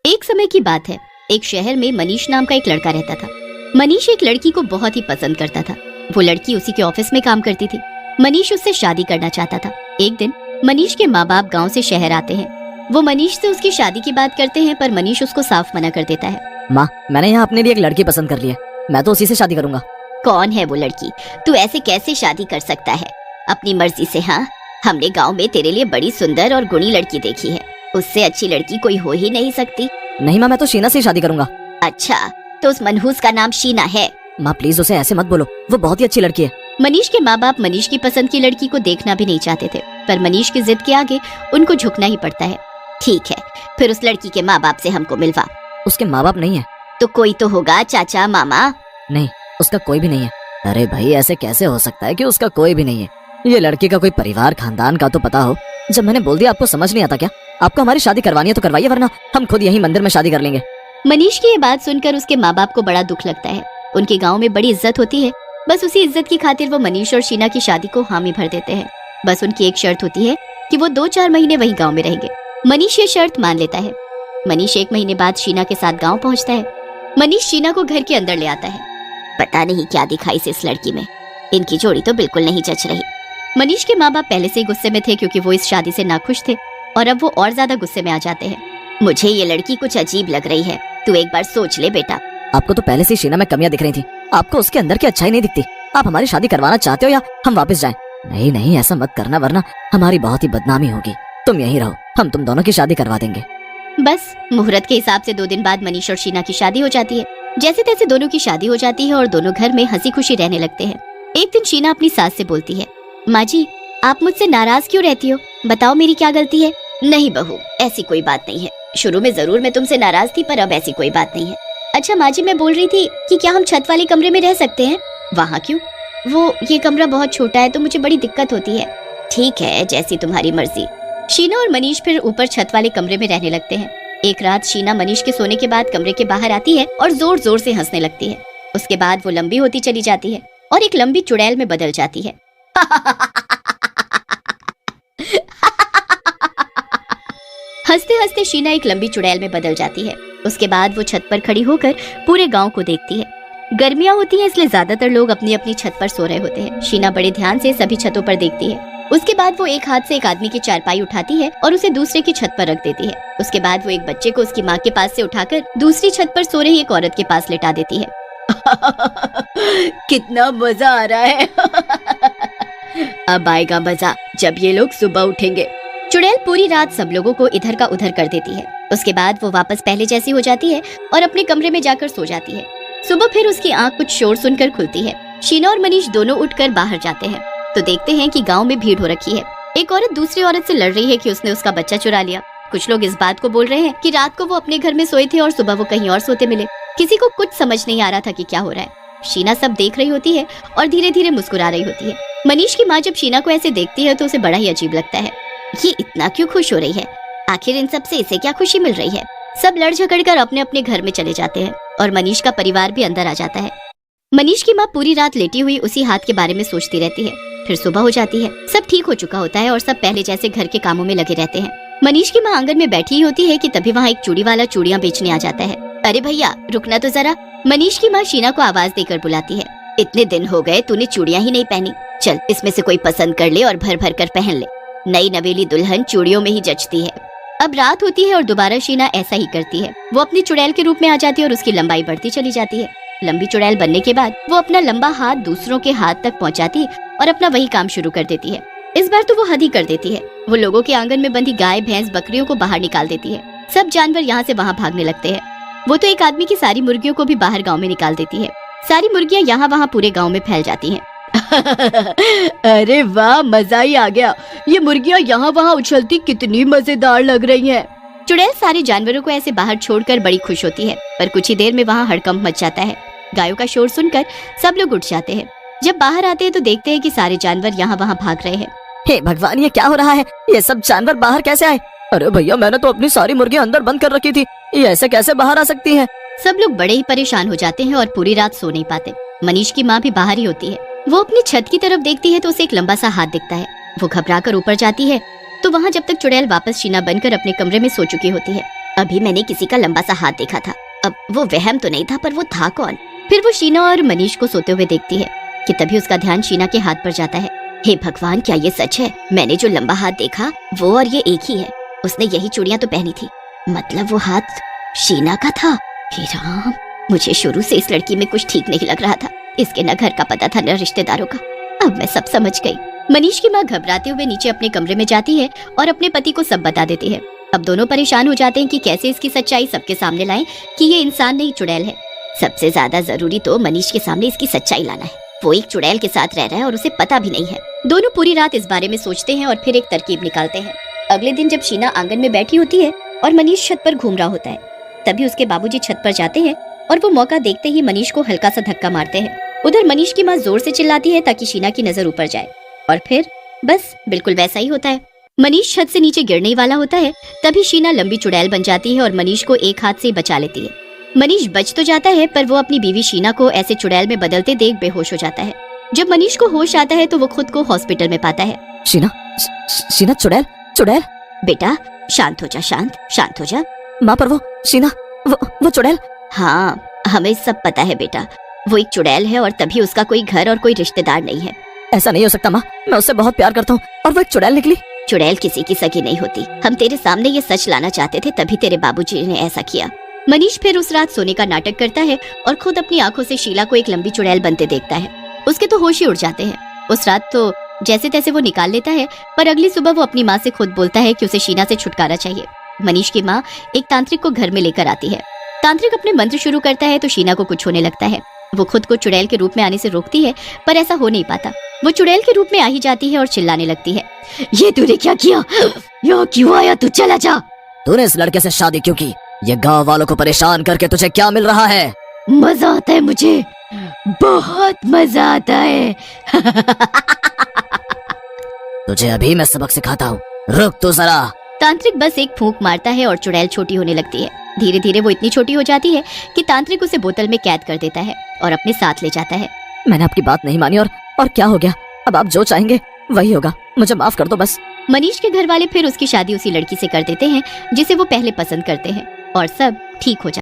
एक समय की बात है, एक शहर में मनीष नाम का एक लड़का रहता था। मनीष एक लड़की को बहुत ही पसंद करता था। वो लड़की उसी के ऑफिस में काम करती थी। मनीष उससे शादी करना चाहता था। एक दिन मनीष के माँ बाप गाँव से शहर आते हैं। वो मनीष से उसकी शादी की बात करते हैं, पर मनीष उसको साफ मना कर देता है। माँ, मैंने यहाँ अपने लिए एक लड़की पसंद कर ली है, मैं तो उसी से शादी करूंगा। कौन है वो लड़की? तू ऐसे कैसे शादी कर सकता है अपनी मर्जी से? हाँ, हमने गांव में तेरे लिए बड़ी सुंदर और गुणी लड़की देखी है, उससे अच्छी लड़की कोई हो ही नहीं सकती। नहीं माँ, मैं तो शीना से शादी करूंगा। अच्छा, तो उस मनहूस का नाम शीना है? माँ प्लीज उसे ऐसे मत बोलो, वो बहुत ही अच्छी लड़की है। मनीष के माँ बाप मनीष की पसंद की लड़की को देखना भी नहीं चाहते थे, पर मनीष की जिद के आगे उनको झुकना ही पड़ता है। ठीक है, फिर उस लड़की के माँ बाप से हमको मिलवा। उसके माँ बाप नहीं है? तो कोई तो होगा, चाचा मामा? नहीं, उसका कोई भी नहीं है। अरे भाई, ऐसे कैसे हो सकता है कि उसका कोई भी नहीं है? ये लड़की का कोई परिवार खानदान का तो पता हो। जब मैंने बोल दिया आपको समझ नहीं आता क्या? आपको हमारी शादी करवानी है तो करवाइए, वरना हम खुद यही मंदिर में शादी कर लेंगे। मनीष की ये बात सुनकर उसके माँ बाप को बड़ा दुख लगता है। उनके गाँव में बड़ी इज्जत होती है, बस उसी इज्जत की खातिर वो मनीष और शीना की शादी को हामी भर देते हैं। बस उनकी एक शर्त होती है कि वो 2-4 महीने वही गाँव में रहेंगे। मनीष ये शर्त मान लेता है। मनीष 1 महीने बाद शीना के साथ गाँव पहुँचता है। मनीष शीना को घर के अंदर ले आता है। पता नहीं क्या दिखाई से इस लड़की में, इनकी जोड़ी तो बिल्कुल नहीं जच रही। मनीष के माँ बाप पहले से ही गुस्से में थे, क्योंकि वो इस शादी से नाखुश थे, और अब वो और ज्यादा गुस्से में आ जाते हैं। मुझे ये लड़की कुछ अजीब लग रही है, तू एक बार सोच ले बेटा। आपको तो पहले से शीना में कमियां दिख रही थी, आपको उसके अंदर की अच्छाई नहीं दिखती। आप हमारी शादी करवाना चाहते हो या हम वापस जाएं? नहीं नहीं, ऐसा मत करना, वरना हमारी बहुत ही बदनामी होगी। तुम यहीं रहो, हम तुम दोनों की शादी करवा देंगे। बस मुहूर्त के हिसाब से 2 दिन बाद मनीष और शीना की शादी हो जाती है। जैसे तैसे दोनों की शादी हो जाती है और दोनों घर में हंसी खुशी रहने लगते हैं। एक दिन शीना अपनी सास से बोलती है, माँ जी, आप मुझसे नाराज क्यों रहती हो? बताओ मेरी क्या गलती है? नहीं बहू, ऐसी कोई बात नहीं है। शुरू में जरूर मैं तुमसे नाराज थी, पर अब ऐसी कोई बात नहीं है। अच्छा माँ जी, मैं बोल रही थी कि क्या हम छत वाले कमरे में रह सकते हैं? वहाँ क्यों? वो ये कमरा बहुत छोटा है तो मुझे बड़ी दिक्कत होती है। ठीक है, जैसी तुम्हारी मर्जी। शीना और मनीष फिर ऊपर छत वाले कमरे में रहने लगते हैं। एक रात शीना मनीष के सोने के बाद कमरे के बाहर आती है और जोर जोर से हंसने लगती है। उसके बाद वो लंबी होती चली जाती है और एक लंबी चुड़ैल में बदल जाती है। हंसते हंसते शीना एक लंबी चुड़ैल में बदल जाती है। उसके बाद वो छत पर खड़ी होकर पूरे गांव को देखती है। गर्मियां होती हैं, इसलिए ज्यादातर लोग अपनी अपनी छत पर सो रहे होते हैं। शीना बड़े ध्यान से सभी छतों पर देखती है। उसके बाद वो एक हाथ से एक आदमी की चारपाई उठाती है और उसे दूसरे की छत पर रख देती है। उसके बाद वो एक बच्चे को उसकी माँ के पास से उठाकर दूसरी छत पर सो रही एक औरत के पास लेटा देती है। कितना मजा आ रहा है। अब आएगा मजा जब ये लोग सुबह उठेंगे। चुड़ैल पूरी रात सब लोगों को इधर का उधर कर देती है। उसके बाद वो वापस पहले जैसी हो जाती है और अपने कमरे में जाकर सो जाती है। सुबह फिर उसकी आंख कुछ शोर सुनकर खुलती है। शीना और मनीष दोनों उठकर बाहर जाते हैं तो देखते हैं कि गांव में भीड़ हो रखी है। एक औरत दूसरी औरत से लड़ रही है कि उसने उसका बच्चा चुरा लिया। कुछ लोग इस बात को बोल रहे हैं कि रात को वो अपने घर में सोए थे और सुबह वो कहीं और सोते मिले। किसी को कुछ समझ नहीं आ रहा था कि क्या हो रहा है। शीना सब देख रही होती है और धीरे धीरे मुस्कुरा रही होती है। मनीष की माँ जब शीना को ऐसे देखती है तो उसे बड़ा ही अजीब लगता है। ये इतना क्यों खुश हो रही है? आखिर इन सब से इसे क्या खुशी मिल रही है? सब लड़ झगड़ कर अपने अपने घर में चले जाते हैं और मनीष का परिवार भी अंदर आ जाता है। मनीष की माँ पूरी रात लेटी हुई उसी हाथ के बारे में सोचती रहती है। फिर सुबह हो जाती है, सब ठीक हो चुका होता है और सब पहले जैसे घर के कामों में लगे रहते हैं। मनीष की माँ आंगन में बैठी ही होती है कि तभी वहाँ एक चूड़ी वाला चूड़ियाँ बेचने आ जाता है। अरे भैया, रुकना तो जरा। मनीष की माँ शीना को आवाज देकर बुलाती है। इतने दिन हो गए तूने चूड़ियाँ ही नहीं पहनी, चल इसमें से कोई पसंद कर ले और भर भर कर पहन ले। नई नवेली दुल्हन चूड़ियों में ही जचती है। अब रात होती है और दोबारा शीना ऐसा ही करती है। वो अपनी चुड़ैल के रूप में आ जाती है और उसकी लंबाई बढ़ती चली जाती है। लंबी चुड़ैल बनने के बाद वो अपना लंबा हाथ दूसरों के हाथ तक पहुंचाती और अपना वही काम शुरू कर देती है। इस बार तो वो हद ही कर देती है। वो लोगों के आंगन में बंधी गाय, भैंस, बकरियों को बाहर निकाल देती है। सब जानवर यहाँ से वहाँ भागने लगते हैं। वो तो एक आदमी की सारी मुर्गियों को भी बाहर गाँव में निकाल देती है। सारी मुर्गियाँ यहाँ वहाँ पूरे गाँव में फैल जाती है। अरे वाह, मजा ही आ गया। ये मुर्गियाँ यहाँ वहाँ उछलती कितनी मजेदार लग रही हैं। चुड़ैल सारे जानवरों को ऐसे बाहर छोड़कर बड़ी खुश होती है, पर कुछ ही देर में वहाँ हड़कंप मच जाता है। गायों का शोर सुनकर सब लोग उठ जाते हैं। जब बाहर आते हैं तो देखते हैं कि सारे जानवर यहाँ वहाँ भाग रहे हैं। हे भगवान, ये क्या हो रहा है? ये सब जानवर बाहर कैसे आए? अरे भैया, मैंने तो अपनी सारी मुर्गियाँ अंदर बंद कर रखी थी, ये ऐसे कैसे बाहर आ सकती हैं? सब लोग बड़े ही परेशान हो जाते हैं और पूरी रात सो नहीं पाते। मनीष की माँ भी बाहर ही होती है। वो अपनी छत की तरफ देखती है तो उसे एक लंबा सा हाथ दिखता है। वो घबरा कर ऊपर जाती है तो वहाँ जब तक चुड़ैल वापस शीना बनकर अपने कमरे में सो चुकी होती है। अभी मैंने किसी का लंबा सा हाथ देखा था। अब वो वहम तो नहीं था, पर वो था कौन? फिर वो शीना और मनीष को सोते हुए देखती है कि तभी उसका ध्यान शीना के हाथ पर जाता है। हे भगवान, क्या ये सच है? मैंने जो लंबा हाथ देखा वो और ये एक ही है। उसने यही चूड़ियां तो पहनी थी, मतलब वो हाथ शीना का था। हे राम, मुझे शुरू से इस लड़की में कुछ ठीक नहीं लग रहा था। इसके न घर का पता था न रिश्तेदारों का। अब मैं सब समझ गई। मनीष की माँ घबराते हुए नीचे अपने कमरे में जाती है और अपने पति को सब बता देती है। अब दोनों परेशान हो जाते हैं कि कैसे इसकी सच्चाई सबके सामने लाएं कि ये इंसान नहीं चुड़ैल है। सबसे ज्यादा जरूरी तो मनीष के सामने इसकी सच्चाई लाना है। वो एक चुड़ैल के साथ रह रहा है और उसे पता भी नहीं है। दोनों पूरी रात इस बारे में सोचते हैं और फिर एक तरकीब निकालते हैं। अगले दिन जब शीना आंगन में बैठी होती है और मनीष छत पर घूम रहा होता है, तभी उसके बाबूजी छत पर जाते हैं और वो मौका देखते ही मनीष को हल्का सा धक्का मारते हैं। उधर मनीष की माँ जोर से चिल्लाती है ताकि शीना की नजर ऊपर जाए, और फिर बस बिल्कुल वैसा ही होता है। मनीष छत से नीचे गिरने ही वाला होता है, तभी शीना लंबी चुड़ैल बन जाती है और मनीष को एक हाथ से बचा लेती है। मनीष बच तो जाता है, पर वो अपनी बीवी शीना को ऐसे चुड़ैल में बदलते देख बेहोश हो जाता है। जब मनीष को होश आता है तो वो खुद को हॉस्पिटल में पाता है। शीना, शीना, चुड़ैल, चुड़ैल। बेटा शांत हो जा, शांत हो जा। माँ, पर वो शीना, वो चुड़ैल। हाँ, हमें सब पता है बेटा, वो एक चुड़ैल है और तभी उसका कोई घर और कोई रिश्तेदार नहीं है। ऐसा नहीं हो सकता माँ, मैं उससे बहुत प्यार करता हूँ और वो एक चुड़ैल निकली। चुड़ैल किसी की सगी नहीं होती। हम तेरे सामने ये सच लाना चाहते थे, तभी तेरे बाबूजी ने ऐसा किया। मनीष फिर उस रात सोने का नाटक करता है और खुद अपनी आंखों से शीला को एक लंबी चुड़ैल बनते देखता है। उसके तो होश ही उड़ जाते हैं। उस रात तो जैसे तैसे वो निकाल लेता है, पर अगली सुबह वो अपनी माँ से खुद बोलता है कि उसे शीना से छुटकारा चाहिए। मनीष की माँ एक तांत्रिक को घर में लेकर आती है। तांत्रिक अपने मंत्र शुरू करता है तो शीना को कुछ होने लगता है। वो खुद को चुड़ैल के रूप में आने से रोकती है, पर ऐसा हो नहीं पाता। वो चुड़ैल के रूप में आ ही जाती है और चिल्लाने लगती है, ये तूने क्या किया? यहाँ क्यों आया? तू चला जा। तूने इस लड़के से शादी क्यों की? ये गांव वालों को परेशान करके तुझे क्या मिल रहा है? मजा आता है मुझे, बहुत मजा आता है। तुझे अभी मैं सबक सिखाता हूँ, रुक तू जरा। तांत्रिक बस एक फूंक मारता है और चुड़ैल छोटी होने लगती है। धीरे धीरे वो इतनी छोटी हो जाती है कि तांत्रिक उसे बोतल में कैद कर देता है और अपने साथ ले जाता है। मैंने आपकी बात नहीं मानी और क्या हो गया? अब आप जो चाहेंगे वही होगा, मुझे माफ कर दो बस। मनीष के घर वाले फिर उसकी शादी उसी लड़की से कर देते हैं जिसे वो पहले पसंद करते हैं और सब ठीक हो जाता है।